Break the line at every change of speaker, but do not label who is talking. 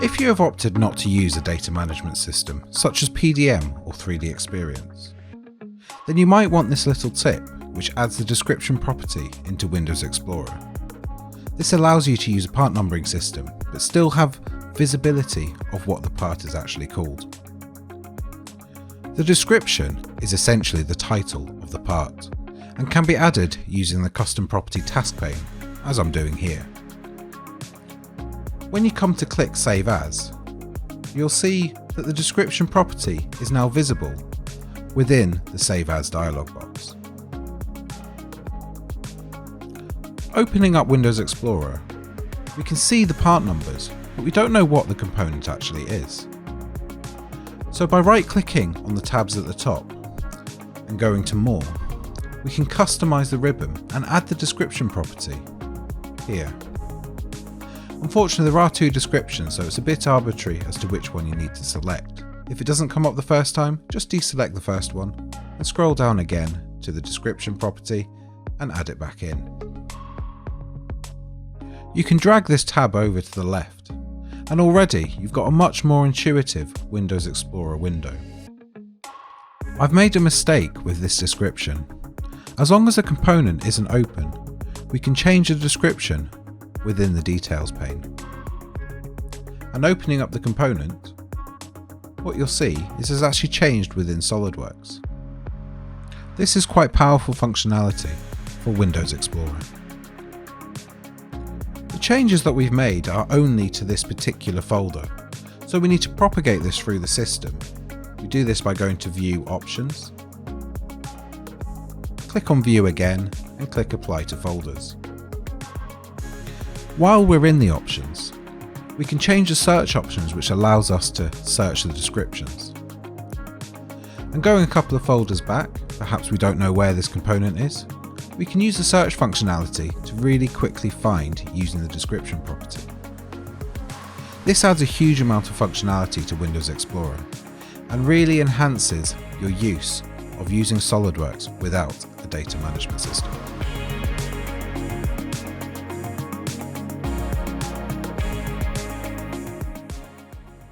If you have opted not to use a data management system such as PDM or 3D Experience, then you might want this little tip which adds the description property into Windows Explorer. This allows you to use a part numbering system but still have visibility of what the part is actually called. The description is essentially the title of the part and can be added using the custom property task pane, as I'm doing here. When you come to click Save As, you'll see that the description property is now visible within the Save As dialog box. Opening up Windows Explorer, we can see the part numbers, but we don't know what the component actually is. So by right-clicking on the tabs at the top and going to More, we can customize the ribbon and add the description property here. Unfortunately, there are two descriptions, so it's a bit arbitrary as to which one you need to select. If it doesn't come up the first time, just deselect the first one and scroll down again to the description property and add it back in. You can drag this tab over to the left, and already you've got a much more intuitive Windows Explorer window. I've made a mistake with this description. As long as a component isn't open, we can change the description within the details pane. And opening up the component, what you'll see is it's actually changed within SolidWorks. This is quite powerful functionality for Windows Explorer. The changes that we've made are only to this particular folder, so we need to propagate this through the system. We do this by going to View Options, click on View again and click Apply to Folders. While we're in the options, we can change the search options, which allows us to search the descriptions. And going a couple of folders back, perhaps we don't know where this component is, we can use the search functionality to really quickly find using the description property. This adds a huge amount of functionality to Windows Explorer and really enhances your use of using SolidWorks without a data management system.